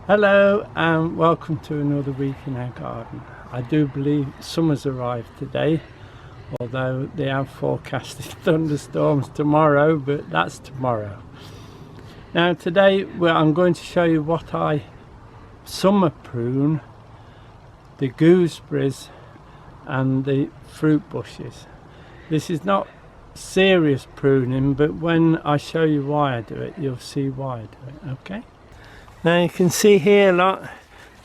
Hello and welcome to another week in our garden. I do believe summer's arrived today, although they have forecasted thunderstorms tomorrow, but that's tomorrow. Now today I'm going to show you what I summer prune, the gooseberries and the fruit bushes. This is not serious pruning, but when I show you why I do it, you'll see why I do it, okay? Now you can see here, look,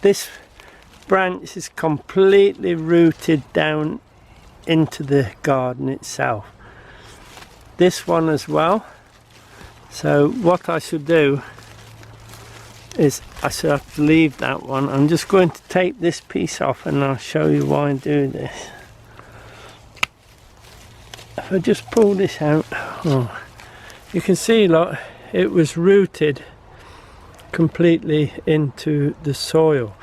this branch is completely rooted down into the garden itself. This one as well. So what I should do is I should have to leave that one. I'm just going to take this piece off and I'll show you why I do this. If I just pull this out, you can see, look, it was rooted completely into the soil.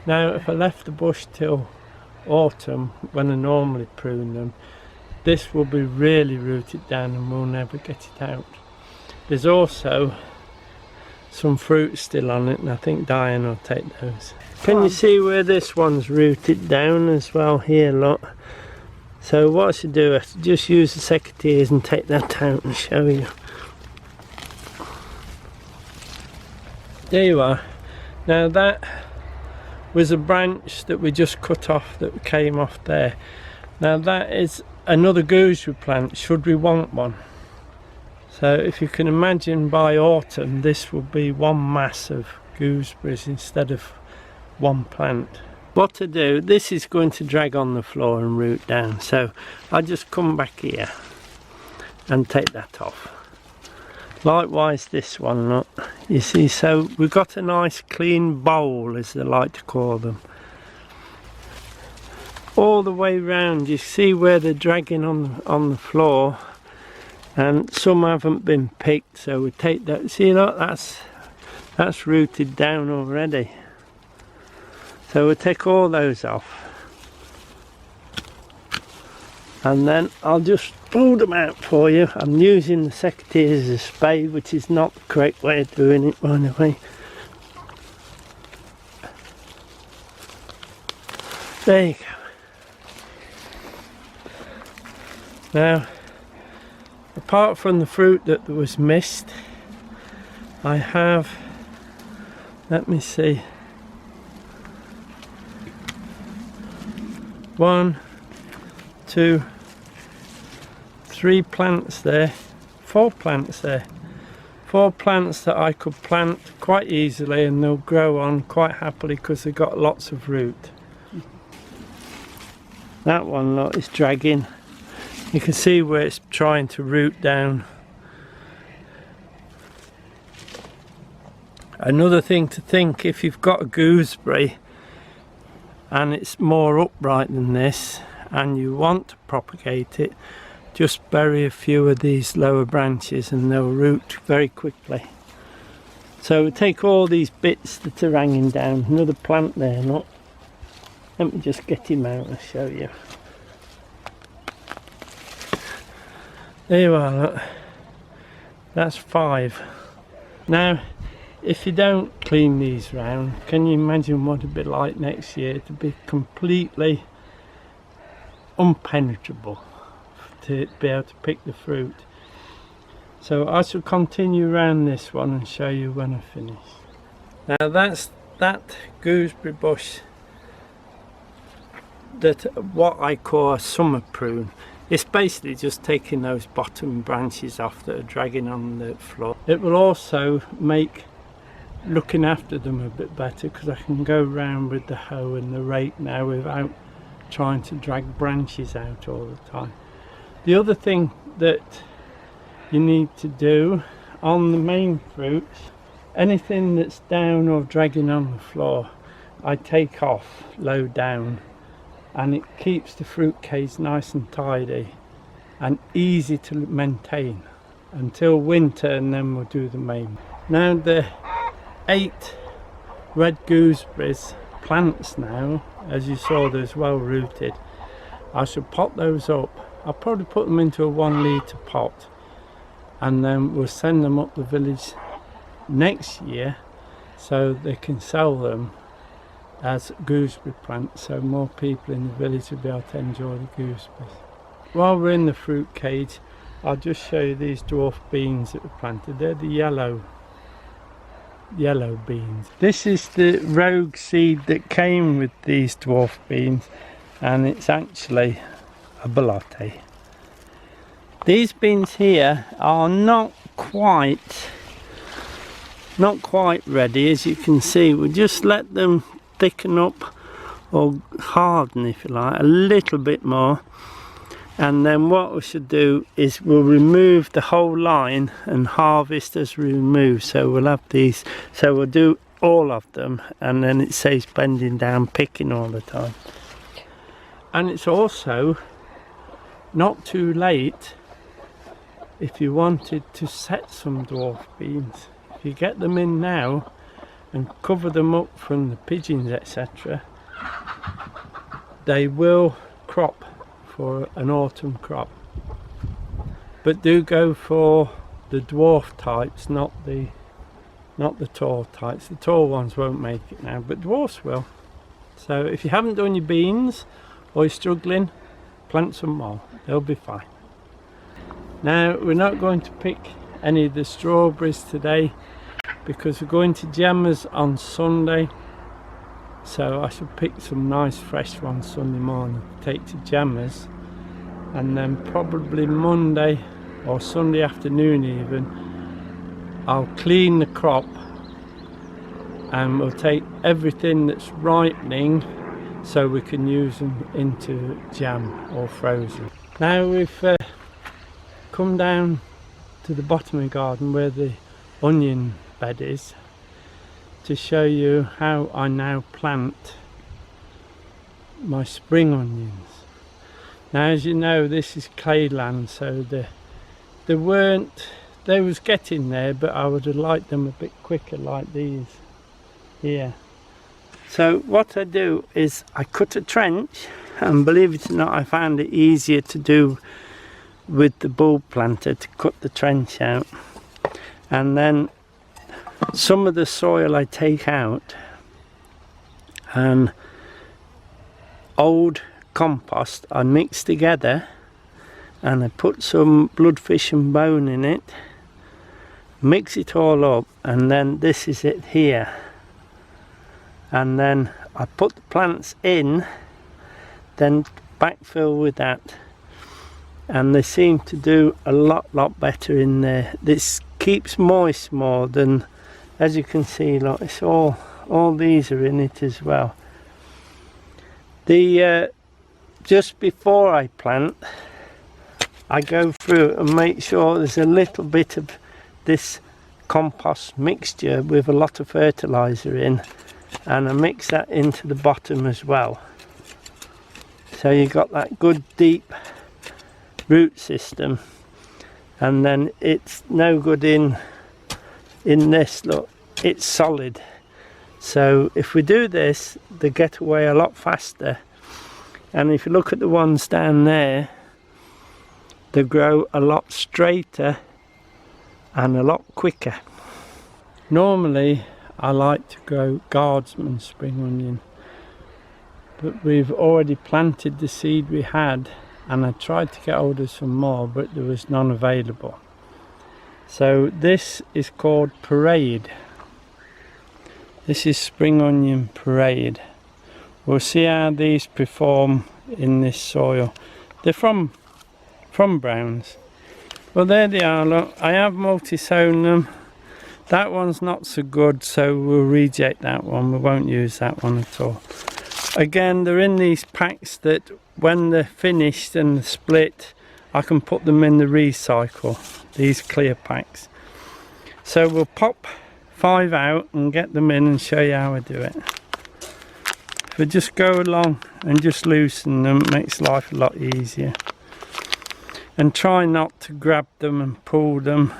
Now if I left the bush till autumn, when I normally prune them, this will be really rooted down and we'll never get it out. There's also some fruit still on it, and I think Diane will take those. Can you see where this one's rooted down as well here, look? So what I should do, I should just use the secateurs and take that out and show you. There you are. Now that was a branch that we just cut off that came off there. Now that is another gooseberry plant should we want one. So if you can imagine, by autumn this will be one mass of gooseberries instead of one plant. What to do, this is going to drag on the floor and root down, so I'll just come back here and take that off. Likewise this one, look, you see, so we've got a nice clean bowl, as they like to call them, all the way round. You see where they're dragging on the floor, and some haven't been picked, so we take that. See, look, that's rooted down already, so we'll take all those off, and then I'll just pull them out for you. I'm using the secateurs as a spade, which is not the correct way of doing it, by the way. There you go. Now, apart from the fruit that was missed, I have, let me see, 1, 2, 3 plants there, 4 plants there, 4 plants that I could plant quite easily and they'll grow on quite happily because they've got lots of root. That one, look, is dragging. You can see where it's trying to root down. Another thing to think, if you've got a gooseberry and it's more upright than this and you want to propagate it, just bury a few of these lower branches and they'll root very quickly. So we take all these bits that are hanging down. Another plant there, look. Let me just get him out and show you. There you are, look. That's 5. Now if you don't clean these round, can you imagine what it'd be like next year? To be completely unpenetrable, to be able to pick the fruit. So I shall continue around this one and show you when I finish. Now that's that gooseberry bush, that what I call a summer prune. It's basically just taking those bottom branches off that are dragging on the floor. It will also make looking after them a bit better because I can go round with the hoe and the rake now without trying to drag branches out all the time. The other thing that you need to do on the main fruits, anything that's down or dragging on the floor, I take off low down, and it keeps the fruit case nice and tidy and easy to maintain until winter, and then we'll do the main. Now the 8 red gooseberries plants now, as you saw, they're well rooted. I should pot those up. I'll probably put them into a 1 litre pot and then we'll send them up the village next year so they can sell them as gooseberry plants, so more people in the village will be able to enjoy the gooseberries. While we're in the fruit cage, I'll just show you these dwarf beans that were planted. They're the yellow beans. This is the rogue seed that came with these dwarf beans, and it's actually a balote. These beans here are not quite ready, as you can see. We'll just let them thicken up or harden, if you like, a little bit more, and then what we should do is we'll remove the whole line and harvest as we remove. So we'll have these, so we'll do all of them, and then it saves bending down picking all the time. And it's also not too late if you wanted to set some dwarf beans. If you get them in now and cover them up from the pigeons, etc., they will crop for an autumn crop. But do go for the dwarf types, not the tall types. The tall ones won't make it now, but dwarfs will. So if you haven't done your beans or you're struggling, plant some more, they'll be fine. Now, we're not going to pick any of the strawberries today because we're going to Gemma's on Sunday, so I should pick some nice fresh ones Sunday morning to take to Gemma's, and then probably Monday or Sunday afternoon even I'll clean the crop and we'll take everything that's ripening so we can use them into jam or frozen. Now we've come down to the bottom of the garden where the onion bed is to show you how I now plant my spring onions. Now, as you know, this is clay land, so they was getting there, but I would have liked them a bit quicker, like these here. So what I do is I cut a trench, and believe it or not, I found it easier to do with the bulb planter to cut the trench out, and then some of the soil I take out and old compost I mix together, and I put some bloodfish and bone in it, mix it all up, and then this is it here, and then I put the plants in, then backfill with that, and they seem to do a lot better in there. This keeps moist more than, as you can see, look, it's all these are in it as well. The just before I plant, I go through and make sure there's a little bit of this compost mixture with a lot of fertilizer in, and I mix that into the bottom as well, so you got that good deep root system. And then it's no good in this, look, it's solid. So if we do this, they get away a lot faster, and if you look at the ones down there, they grow a lot straighter and a lot quicker. Normally I like to grow guardsman spring onion, but we've already planted the seed we had, and I tried to get hold of some more, but there was none available. So this is called Parade. This is spring onion Parade. We'll see how these perform in this soil. They're from Browns. Well, there they are, look. I have multi-sown them. That one's not so good, so we'll reject that one. We won't use that one at all. Again, they're in these packs that when they're finished and split, I can put them in the recycle, these clear packs. So we'll pop 5 out and get them in and show you how I do it. If we just go along and just loosen them, it makes life a lot easier. And try not to grab them and pull them.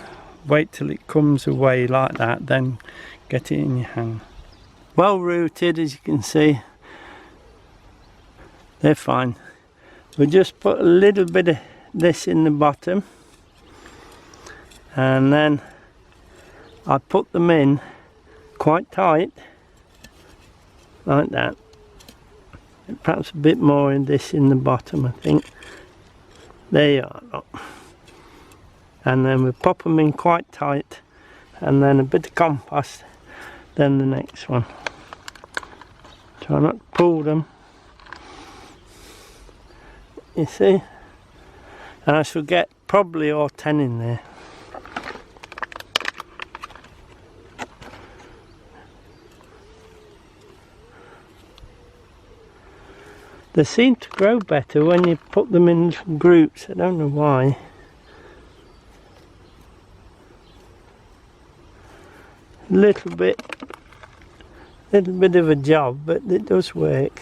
Wait till it comes away like that, then get it in your hand. Well rooted, as you can see. They're fine. We just put a little bit of this in the bottom, and then I put them in quite tight, like that. Perhaps a bit more in this in the bottom, I think. There you are, look. And then we pop them in quite tight, and then a bit of compost, then the next one. Try not to pull them, you see, and I shall get probably all 10 in there. They seem to grow better when you put them in little groups. I don't know why. Little bit of a job, but it does work.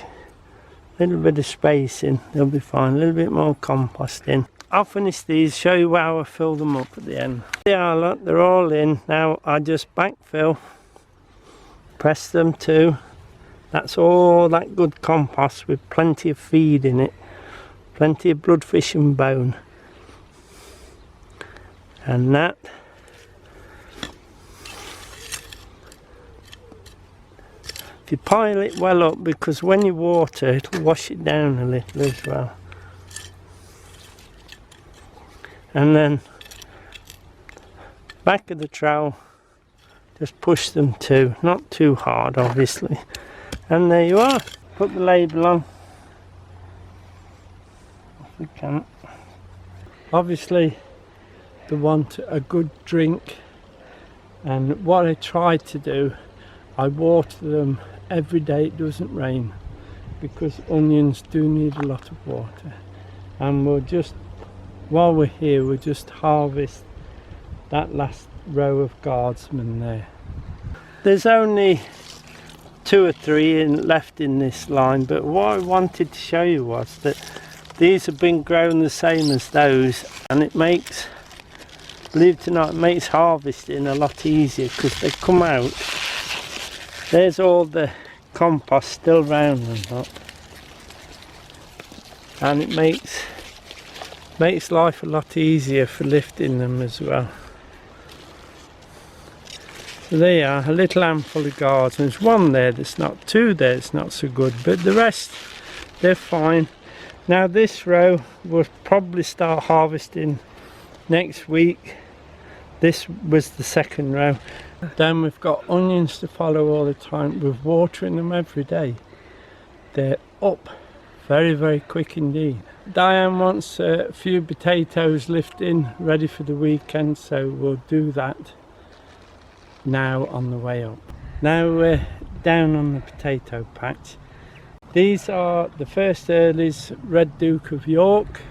Little bit of spacing, they'll be fine. A little bit more composting. I'll finish these, show you how I fill them up at the end. They are, look, they're all in. Now I just backfill, press them to. That's all that good compost with plenty of feed in it, plenty of bloodfish and bone. And that. If you pile it well up, because when you water it'll wash it down a little as well. And then back of the trowel, just push them to, not too hard obviously. And there you are. Put the label on if we can. Obviously they want a good drink, and what I try to do, I water them every day it doesn't rain, because onions do need a lot of water. And we'll just, while we're here, we'll just harvest that last row of guardsmen there. There's only 2 or 3 left in this line, but what I wanted to show you was that these have been grown the same as those, and it makes, believe it or not, it makes harvesting a lot easier, because they come out, there's all the compost still round them, look. And it makes life a lot easier for lifting them as well. So there you are, a little handful of guards. There's one there that's not, 2 there that's not so good, but the rest, they're fine. Now this row we'll probably start harvesting next week. This was the second row. Then we've got onions to follow all the time. We're watering them every day. They're up very, very quick indeed. Diane wants a few potatoes lifting ready for the weekend, so we'll do that now on the way up. Now we're down on the potato patch. These are the first earlies, Red Duke of York.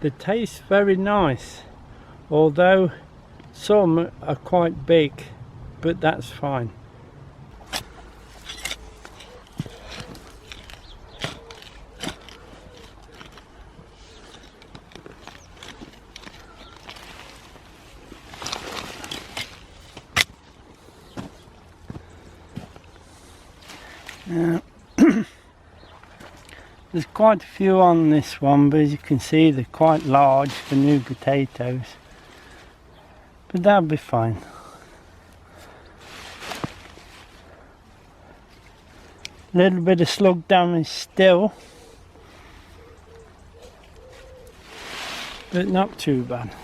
They taste very nice, although some are quite big, but that's fine. There's quite a few on this one, but as you can see they're quite large for new potatoes, but that'll be fine. A little bit of slug damage still, but not too bad.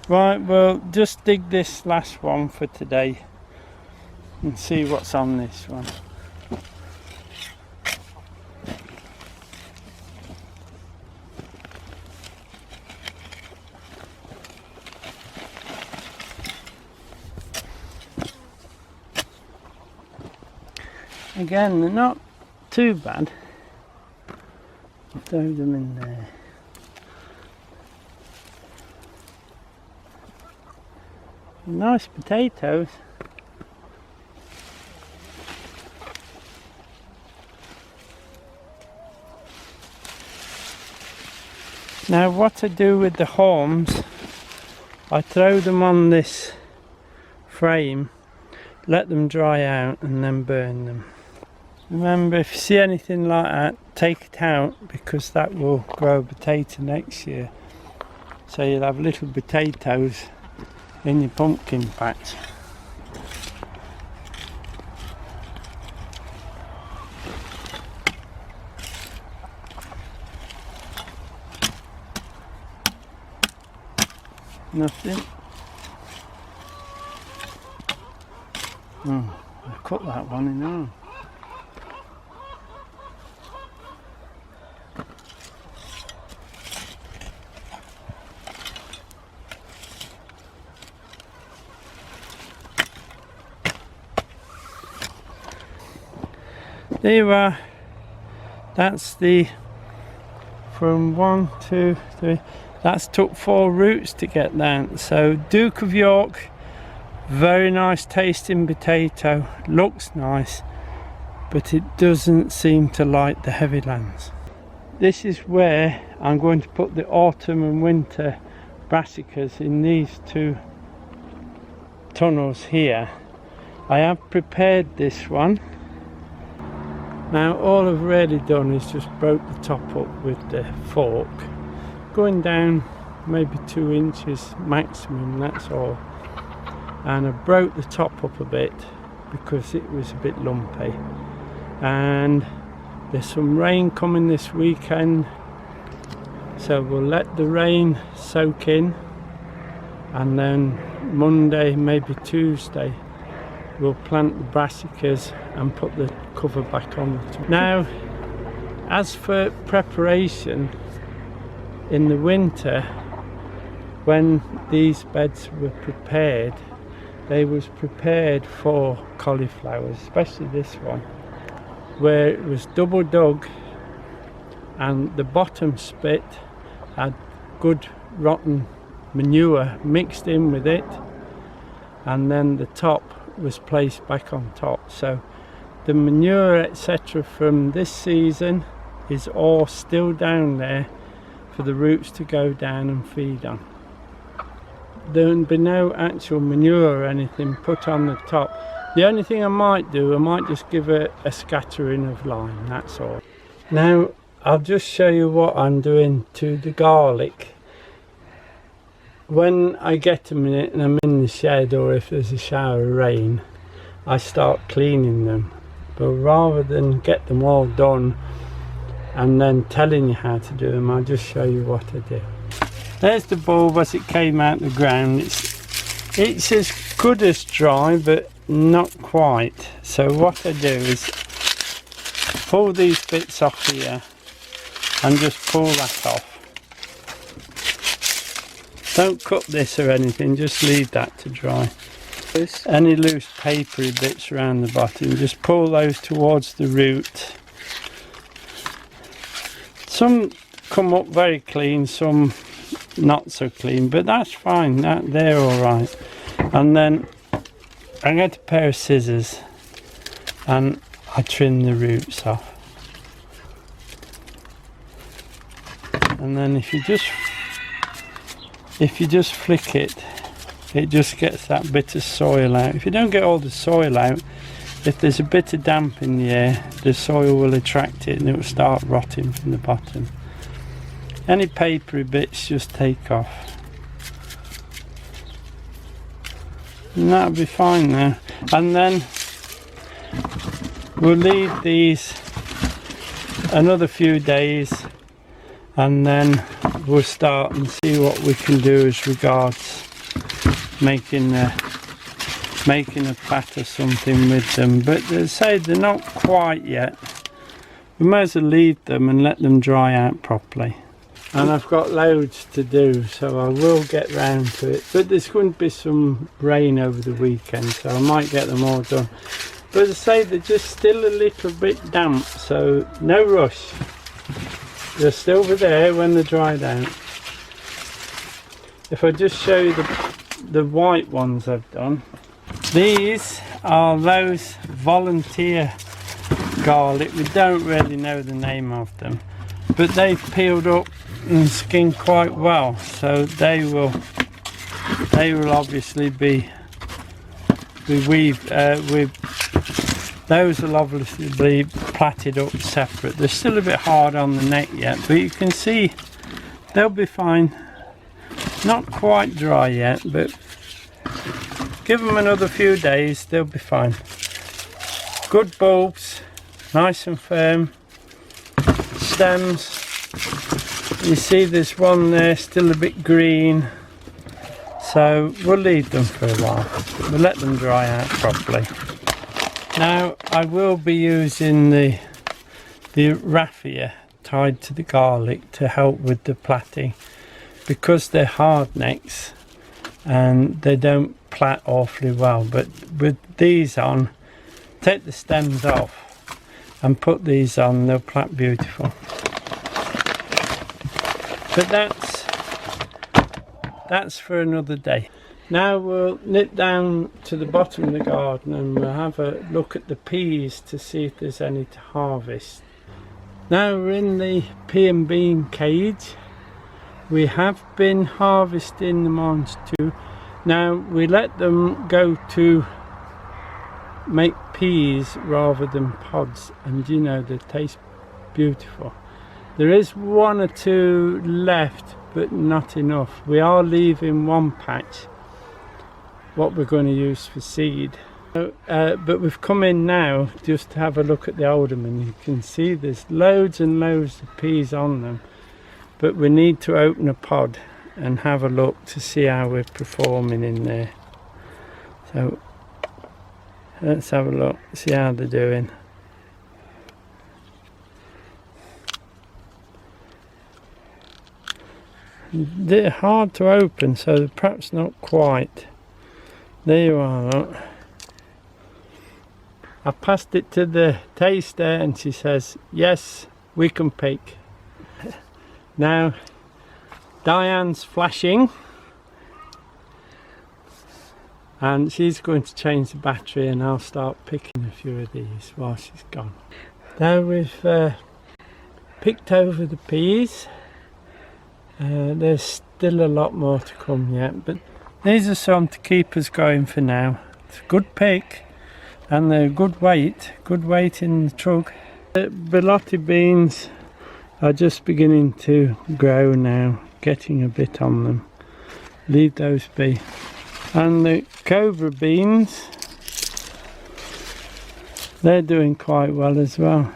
Right, we'll just dig this last one for today and see what's on this one. Again, they're not too bad. I'll throw them in there. Nice potatoes. Now what I do with the haulms, I throw them on this frame, let them dry out and then burn them. Remember, if you see anything like that, take it out, because that will grow a potato next year. So you'll have little potatoes in your pumpkin patch. Nothing. Oh, I cut that one in half. There you are. That's the from 1, 2, 3. That's took 4 roots to get down. So Duke of York, very nice tasting potato, looks nice, but it doesn't seem to like the heavy lands. This is where I'm going to put the autumn and winter brassicas, in these 2 tunnels here. I have prepared this one. Now all I've really done is just broke the top up with the fork, going down maybe 2 inches maximum, that's all. And I broke the top up a bit because it was a bit lumpy. And there's some rain coming this weekend, so we'll let the rain soak in, and then Monday, maybe Tuesday, we'll plant the brassicas and put the cover back on the top. Now, as for preparation, in the winter, when these beds were prepared, they was prepared for cauliflowers, especially this one, where it was double dug and the bottom spit had good rotten manure mixed in with it, and then the top was placed back on top. So the manure etc. from this season is all still down there for the roots to go down and feed on. There'll be no actual manure or anything put on the top. The only thing I might do, I might just give a scattering of lime, that's all. Now I'll just show you what I'm doing to the garlic. When I get a minute and I'm in the shed, or if there's a shower of rain, I start cleaning them. But rather than get them all done and then telling you how to do them, I'll just show you what I do. There's the bulb as it came out the ground. It's as good as dry, but not quite. So what I do is pull these bits off here and just pull that off. Don't cut this or anything, just leave that to dry. Any loose papery bits around the bottom, just pull those towards the root. Some come up very clean, some not so clean, but that's fine, they're alright. And then I get a pair of scissors and I trim the roots off. And then if you just flick it, it just gets that bit of soil out. If you don't get all the soil out, if there's a bit of damp in the air, the soil will attract it and it will start rotting from the bottom. Any papery bits just take off. And that'll be fine now. And then we'll leave these another few days, and then we'll start and see what we can do as regards making a pat or something with them. But they say they're not quite yet. We might as well leave them and let them dry out properly. And I've got loads to do, so I will get round to it. But there's going to be some rain over the weekend, so I might get them all done. But as I say, they're just still a little bit damp, so no rush. They'll still be there when they're dried out. If I just show you the white ones I've done. These are those volunteer garlic. We don't really know the name of them, but they've peeled up and skinned quite well, so they will obviously be weaved with. Those will obviously be plaited up separate. They're still a bit hard on the neck yet, but you can see they'll be fine. Not quite dry yet, but give them another few days, they'll be fine. Good bulbs, nice and firm. Stems, you see there's one there still a bit green. so we'll leave them for a while. We'll let them dry out properly. Now I will be using the raffia tied to the garlic to help with the plaiting, because they're hard necks and they don't plait awfully well. But with these on, take the stems off and put these on, they'll plait beautiful. But that's for another day. Now we'll nip down to the bottom of the garden and we'll have a look at the peas to see if there's any to harvest. Now we're in the pea and bean cage. We have been harvesting the ones too. Now we let them go to make peas rather than pods, and you know, they taste beautiful. There is one or two left, but not enough. We are leaving one patch what we're going to use for seed. But we've come in now just to have a look at the alderman. You can see there's loads and loads of peas on them, but we need to open a pod and have a look to see how we're performing in there. So let's have a look, see how they're doing. They're hard to open, so they're perhaps not quite. There you are, look. I passed it to the taster and she says, yes, we can pick. Now Diane's flashing and she's going to change the battery, and I'll start picking a few of these while she's gone. Now we've picked over the peas. There's still a lot more to come yet, but these are some to keep us going for now. It's a good pick and they're good weight in the trug. The borlotti beans are just beginning to grow now, getting a bit on them. Leave those be. And the cobra beans, they're doing quite well as well.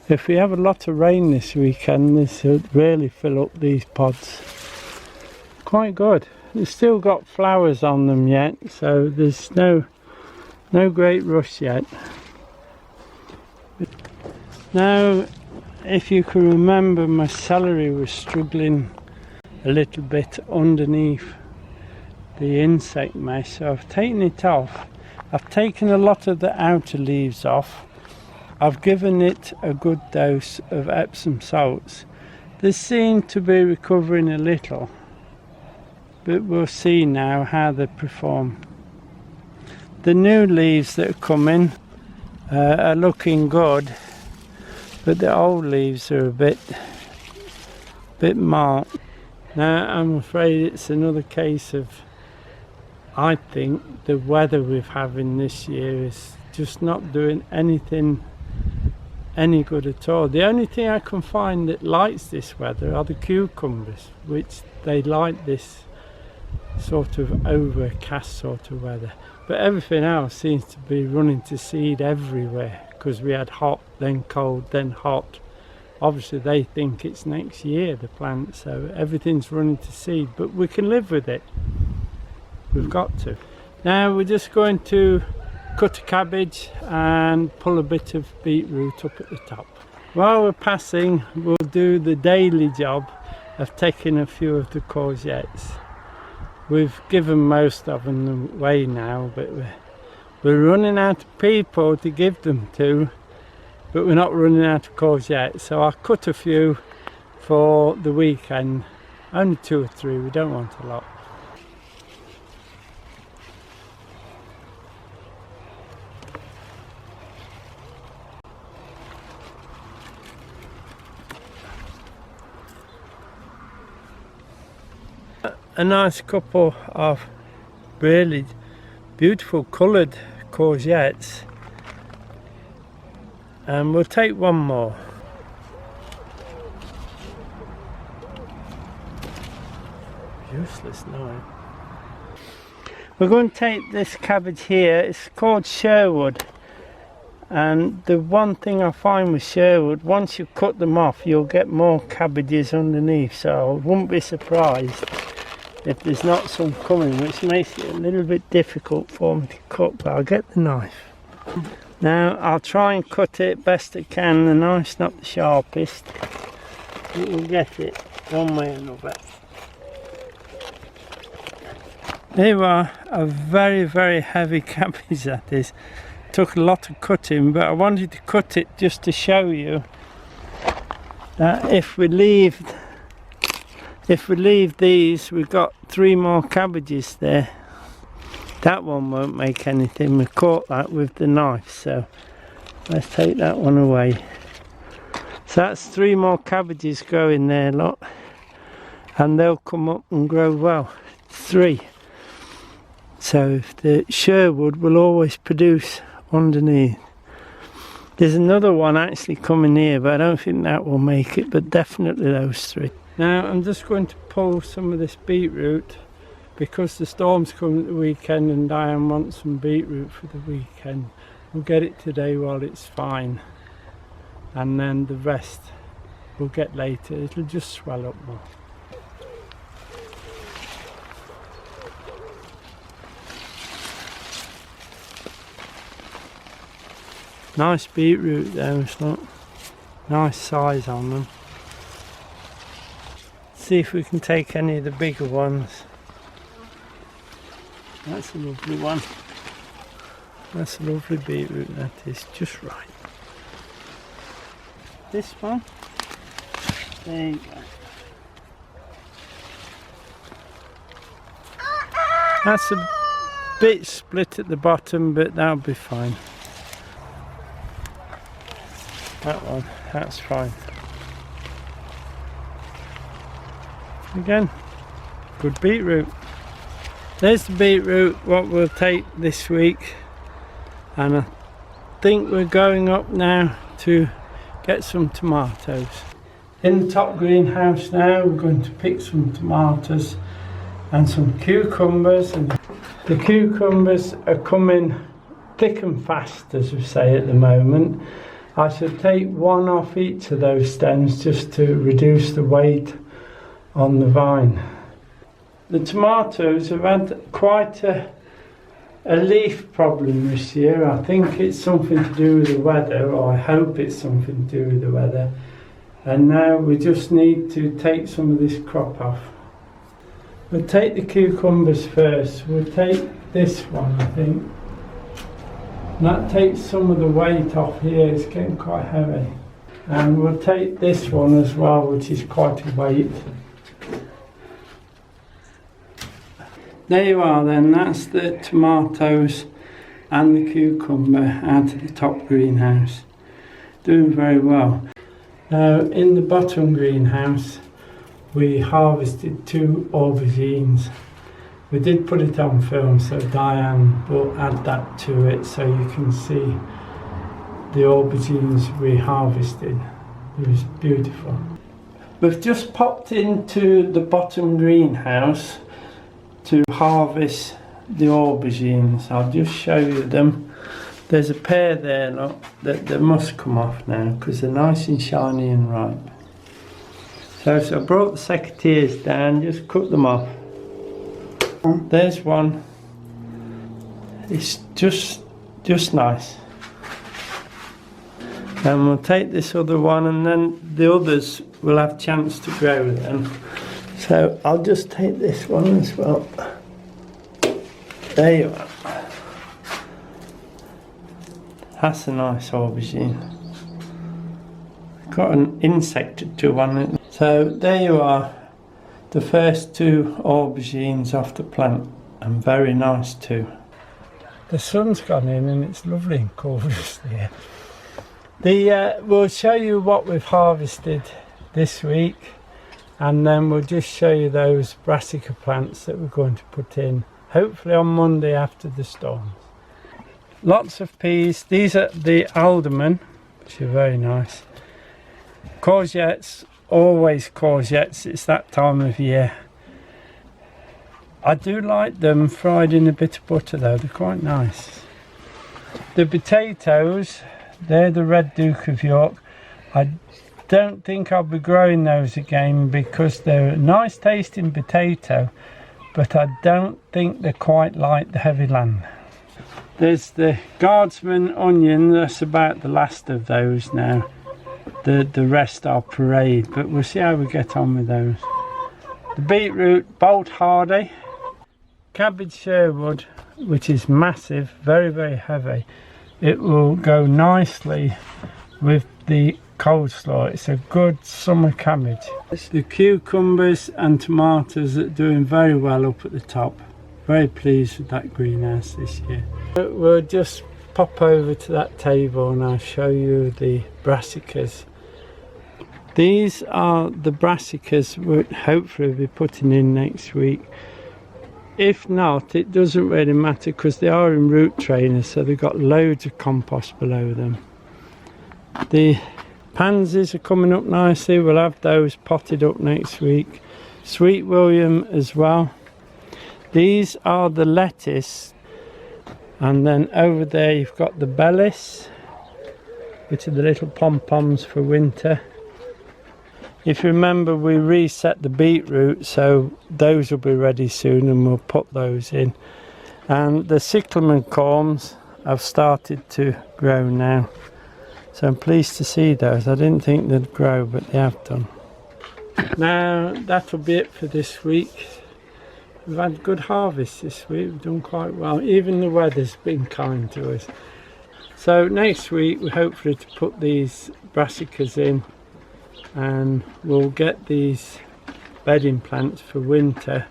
If we have a lot of rain this weekend, this will really fill up these pods. Quite good. They've still got flowers on them yet, so there's no great rush yet. Now, if you can remember, my celery was struggling a little bit underneath the insect mesh, so I've taken it off. I've taken a lot of the outer leaves off. I've given it a good dose of Epsom salts. They seem to be recovering a little, but we'll see now how they perform. The new leaves that are coming are looking good, but the old leaves are a bit marked. Now I'm afraid it's another case of, I think the weather we're having this year is just not doing anything any good at all. The only thing I can find that likes this weather are the cucumbers, which they like this sort of overcast sort of weather. But everything else seems to be running to seed everywhere, because we had hot, then cold, then hot. Obviously they think it's next year, the plant, so everything's running to seed, but we can live with it. We've got to. Now we're just going to cut a cabbage and pull a bit of beetroot up at the top. While we're passing, we'll do the daily job of taking a few of the courgettes. We've given most of them away now, but we're running out of people to give them to, but we're not running out of courgettes, so I'll cut a few for the weekend. Only 2 or 3, we don't want a lot. A nice couple of really beautiful coloured courgettes, and we'll take one more. Useless now. We're going to take this cabbage here. It's called Sherwood, and the one thing I find with Sherwood, once you cut them off you'll get more cabbages underneath, so I wouldn't be surprised if there's not some coming, which makes it a little bit difficult for me to cut, but I'll get the knife. Now I'll try and cut it best I can. The knife's not the sharpest, but we'll get it one way or another. There you are, a very heavy cabbage that is. Took a lot of cutting, but I wanted to cut it just to show you that if we leave these, we've got 3 more cabbages there. That one won't make anything. We caught that with the knife, so let's take that one away. So that's 3 more cabbages growing there, lot, and they'll come up and grow well. 3. So the Sherwood will always produce underneath. There's another one actually coming here, but I don't think that will make it, but definitely those 3. Now I'm just going to pull some of this beetroot because the storm's coming at the weekend and Diane wants some beetroot for the weekend. We'll get it today while it's fine, and then the rest we'll get later. It'll just swell up more. Nice beetroot those, look. Nice size on them. See if we can take any of the bigger ones. That's a lovely one. That's a lovely beetroot, that is, just right. This one. There you go. That's a bit split at the bottom, but that'll be fine. That one, that's fine. Again, good beetroot. There's the beetroot, what we'll take this week, and I think we're going up now to get some tomatoes. In the top greenhouse now, we're going to pick some tomatoes and some cucumbers, and the cucumbers are coming thick and fast, as we say at the moment. I should take 1 off each of those stems just to reduce the weight on the vine. The tomatoes have had quite a leaf problem this year. I think it's something to do with the weather, or I hope it's something to do with the weather. And now we just need to take some of this crop off. We'll take the cucumbers first. We'll take this one, I think. And that takes some of the weight off here, it's getting quite heavy. And we'll take this one as well, which is quite a weight. There you are then, that's the tomatoes and the cucumber out of the top greenhouse. Doing very well. Now in the bottom greenhouse we harvested 2 aubergines. We did put it on film, so Diane will add that to it so you can see the aubergines we harvested. It was beautiful. We've just popped into the bottom greenhouse to harvest the aubergines. I'll just show you them. There's a pair there, look, that they must come off now because they're nice and shiny and ripe. So I brought the secateurs down, just cut them off. There's one. It's just nice. And we'll take this other one, and then the others will have a chance to grow then. So I'll just take this one as well. There you are. That's a nice aubergine. Got an insect or 2 on it. So there you are. The first 2 aubergines off the plant, and very nice too. The sun's gone in and it's lovely and cool just here. We'll show you what we've harvested this week, and then we'll just show you those brassica plants that we're going to put in hopefully on Monday after the storms. Lots of peas. These are the alderman, which are very nice. Courgettes. Always courgettes, it's that time of year. I do like them fried in a bit of butter though, they're quite nice. The potatoes, they're the Red Duke of York. I don't think I'll be growing those again because they're a nice tasting potato, but I don't think they're quite like the heavy land. There's the guardsman onion, that's about the last of those now. The rest are parade, but we'll see how we get on with those. The beetroot, bolt hardy. Cabbage Sherwood, which is massive, very, very heavy. It will go nicely with the coleslaw. It's a good summer cabbage. The cucumbers and tomatoes are doing very well up at the top. Very pleased with that greenhouse this year. We'll just pop over to that table and I'll show you the brassicas. These are the brassicas we'll hopefully be putting in next week. If not, it doesn't really matter because they are in root trainers, so they've got loads of compost below them. The pansies are coming up nicely. We'll have those potted up next week. Sweet William as well. These are the lettuce, and then over there you've got the bellis, which are the little pom-poms for winter. If you remember, we reset the beetroot, so those will be ready soon and we'll put those in. And the cyclamen corms have started to grow now, so I'm pleased to see those. I didn't think they'd grow, but they have done. Now that'll be it for this week. We've had good harvest this week, we've done quite well. Even the weather's been kind to us. So next week we're hopefully to put these brassicas in, and we'll get these bedding plants for winter,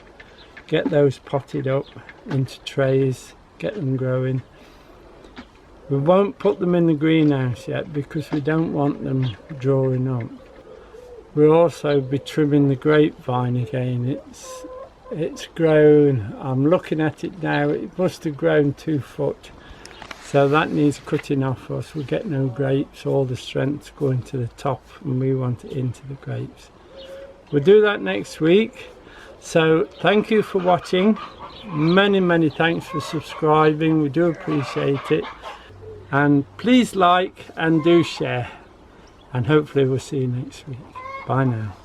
get those potted up into trays, get them growing. We won't put them in the greenhouse yet because we don't want them drawing up. We'll also be trimming the grapevine again. It's grown, I'm looking at it now, it must have grown 2 foot, so that needs cutting off, or else we'll get no grapes. All the strength's going to the top and we want it into the grapes. We'll do that next week. So thank you for watching. Many thanks for subscribing, we do appreciate it, and please like and do share, and hopefully we'll see you next week. Bye now.